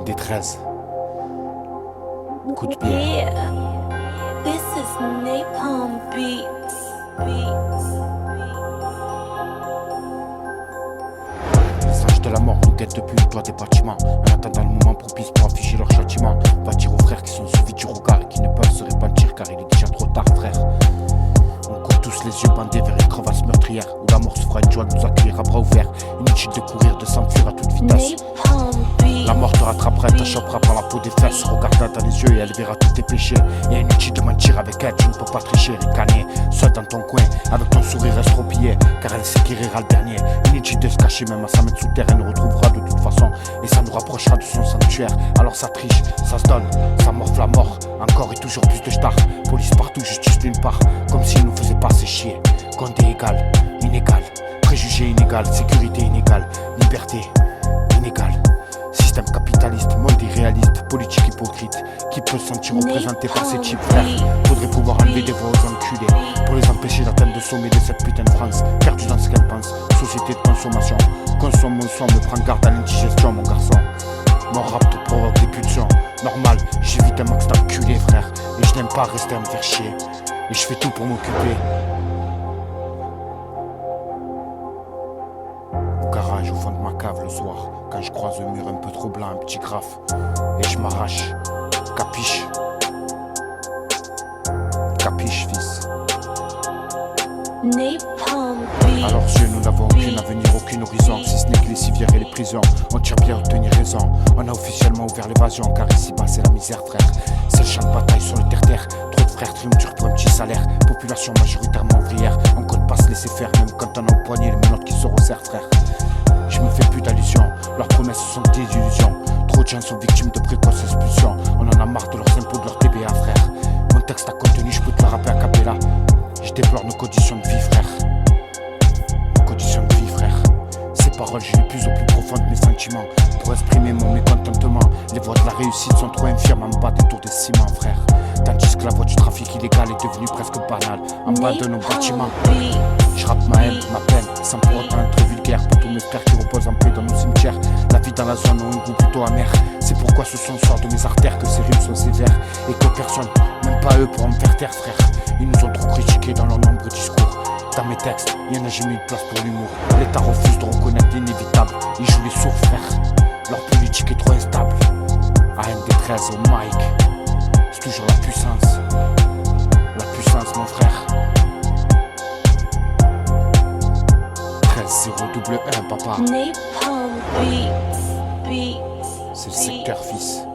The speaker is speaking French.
AMD13. Écoute bien. Yeah, this is Napalm Beats. Message de la mort nous guette depuis le toit des bâtiments. En attendant le moment propice pour afficher leur châtiment. Va dire aux frères qui sont suivis du regard et qui ne peuvent se repentir car il est déjà trop tard, frère. On court tous les yeux bandés vers une crevasse meurtrière où la mort se fera une joie de nous accueillir à bras ouverts. Inutile de courir, de s'enfuir à toute vitesse. La mort te rattrapera, t'achoppera par la peau des fesses. Regarde-la dans les yeux et elle verra tous tes péchés. Et inutile de mentir avec elle, tu ne peux pas tricher, ricaner. Seul dans ton coin, avec ton sourire estropié, car elle sait qui rira le dernier. Inutile de se cacher, même à 100 mètres sous terre, elle nous retrouvera de toute façon. Et ça nous rapprochera de son sanctuaire. Alors ça triche, ça se donne, ça morfle la mort. Encore et toujours plus de star. Police partout, justice d'une part. Comme s'il nous faisait pas séchier. Condé égal, inégal. Préjugé inégal, sécurité inégale. Liberté inégale. Système capitaliste, monde irréaliste, politique hypocrite. Qui peut se sentir représenté par ces types, frère? Faudrait pouvoir enlever des voix aux enculés pour les empêcher d'atteindre le sommet de cette putain de France. Perdu dans ce qu'elle pense, société de consommation. Consomme mon sang, me prends garde à l'indigestion, mon garçon. Mon rap te provoque des pulsions. Normal, j'évite un max d'enculés, frère. Et je n'aime pas rester à me faire chier. Et je fais tout pour m'occuper. Au garage, au fond de ma cave le soir, quand je croise le mur un peu trop blanc, un petit graphe, et je m'arrache. Capiche? Capiche, fils? Napalm Beats. Alors yeux, nous n'avons aucun avenir, aucun horizon. Si ce n'est que les civières et les prisons. On tire bien à obtenir raison. On a officiellement ouvert l'évasion, car ici-bas c'est la misère, frère. C'est le champ de bataille sur le terre-terre. Trop de frères triomphent pour un petit salaire. Population majoritairement ouvrière. On compte pas se laisser faire, même quand on a au poignet les menottes qui se resserrent, frère. Je me fais plus d'allusions, leurs promesses sont des illusions. Trop de gens sont victimes de précoces expulsions. On en a marre de leurs impôts, de leur TBA, frère. Mon texte a contenu, je peux te le rapper à cappella. Je déplore nos conditions de vie, frère. Nos conditions de vie, frère. Ces paroles, je les puise au plus profond de mes sentiments pour exprimer mon mécontentement. Les voies de la réussite sont trop infirmes en bas des tours des ciments, frère. Tandis que la voie du trafic illégal est devenue presque banale en bas de nos bâtiments. Je rappe ma haine, ma peine, sans pour autant être vulgaire. Pour tous mes frères qui reposent en paix dans nos cimetières. La vie dans la zone a un goût plutôt amer. C'est pourquoi ce son sort de mes artères que ces rimes sont sévères. Et que personne, même pas eux, pourront me faire taire, frère. Ils nous ont trop critiqués dans leurs nombreux discours. Dans mes textes, y'en a jamais eu de place pour l'humour. L'État refuse de reconnaître l'inévitable. Ils jouent les sourds, frère. Leur politique est trop instable. AMD13 au mic. C'est toujours la puissance. La puissance, mon frère. 13-0-1, papa. Napalm Beats. C'est le secteur, fils.